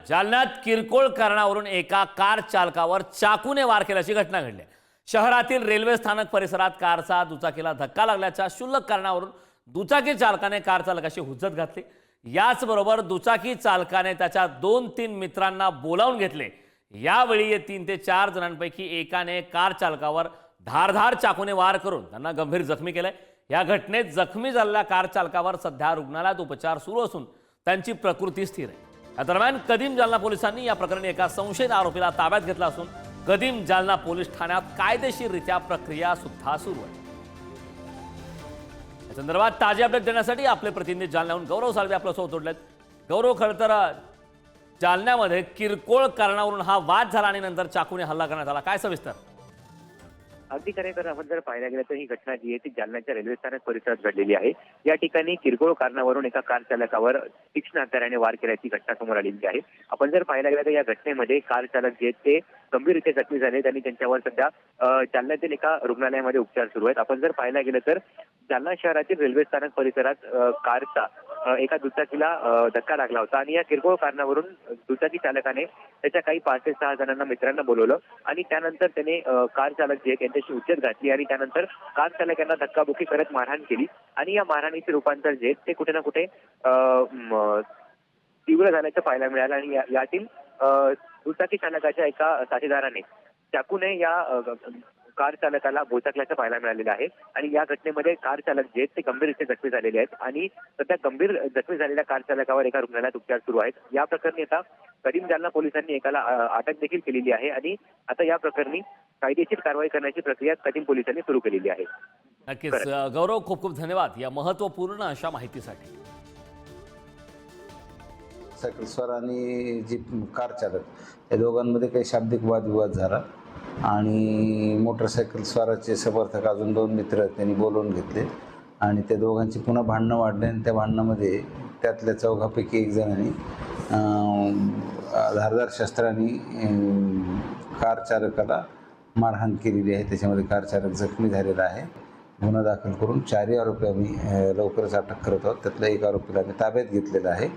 जालन्यात किरकोळ कारणावरून एका कार चालकावर चाकूने वार केल्याची घटना घडली. शहरातील रेल्वे स्थानक परिसरात कारचा दुचाकीला धक्का लागल्याच्या क्षुल्लक कारणावरून दुचाकी चालकाने कार चालकाशी हुज्जत घातली. याचबरोबर दुचाकी चालकाने त्याच्या 2-3 मित्रांना बोलावून घेतले. यावेळी 3 ते 4 जणांपैकी एकाने कार चालकावर धारधार चाकूने वार करून त्यांना गंभीर जखमी केले. या घटनेत जखमी झालेल्या कार चालकावर सध्या रुग्णालयात उपचार सुरू असून त्यांची प्रकृती स्थिर आहे. या दरम्यान कदीम जालना पोलिसांनी या प्रकरणी एका संशयित आरोपीला ताब्यात घेतला असून कदीम जालना पोलीस ठाण्यात कायदेशीररित्या प्रक्रिया सुद्धा सुरू आहे. या संदर्भात ताजे अपडेट देण्यासाठी आपले प्रतिनिधी जालन्याहून गौरव साळवे आपल्यासोबत जोडलेत. गौरव, खरं तर जालन्यामध्ये किरकोळ कारणावरून हा वाद झाला आणि नंतर चाकूने हल्ला करण्यात आला. काय सविस्तर? अगदी खरे तर आपण जर पाहायला गेलं तर ही घटना जी आहे ती जालन्याच्या रेल्वे स्थानक परिसरात घडलेली आहे. या ठिकाणी किरकोळ कारणावरून एका कार चालकावर तीक्ष्ण हत्याराने वार केल्याची घटना समोर आलेली आहे. आपण जर पाहायला गेलं तर या घटनेमध्ये कार चालक जे आहेत ते गंभीररित्या जखमी झाले आणि त्यांच्यावर सध्या जालन्यातील एका रुग्णालयामध्ये उपचार सुरू आहेत. आपण जर पाहायला गेलं तर जालना शहरातील रेल्वे स्थानक परिसरात कारचा एका दुचाकीला धक्का लागला होता आणि या किरकोळ कारणावरून दुचाकी चालकाने त्याच्या काही 5 ते 6 जणांना मित्रांना बोलवलं आणि त्यानंतर त्याने कार चालक जे त्यांच्याशी हुज्जत घातली आणि त्यानंतर कार चालकांना धक्काबुक्की करत मारहाण केली आणि या मारहाणीचे रूपांतर जे ते कुठे ना कुठे तीव्र झाल्याचं पाहायला मिळालं आणि यातील दुचाकी चालकाच्या एका साथीदाराने चाकूने या कार चालकाला भोचकल्याचं पाहायला मिळालेलं आहे आणि या घटनेमध्ये कार चालक जे ते गंभीररित्या जखमी झालेले आहेत आणि सध्या गंभीर जखमी झालेल्या कार चालकावर एका रुग्णालयात उपचार सुरू आहेत. या प्रकरणी आता कदीम जालना पोलिसांनी एकाला अटक देखील केलेली आहे आणि आता या प्रकरणी कायदेशीर कारवाई करण्याची प्रक्रिया कदीम पोलिसांनी सुरू केलेली आहे. नक्कीच गौरव, खूप खूप धन्यवाद या महत्त्वपूर्ण अशा माहितीसाठी. सायकल स्वार आणि जी कार चालक या दोघांमध्ये काही शाब्दिक वादविवाद झाला आणि मोटरसायकल स्वाराचे समर्थक अजून 2 मित्र त्यांनी बोलवून घेतले आणि त्या दोघांची पुन्हा भांडणं वाढले आणि त्या भांडणामध्ये त्यातल्या 4पैकी 1 जणांनी धारदार शस्त्रांनी कार चालकाला मारहाण केलेली आहे. त्याच्यामध्ये कार चालक जखमी झालेला आहे. गुन्हा दाखल करून 4 आरोपी आम्ही लवकरच अटक करत आहोत. त्यातल्या 1 आरोपीला आम्ही ताब्यात घेतलेला आहे.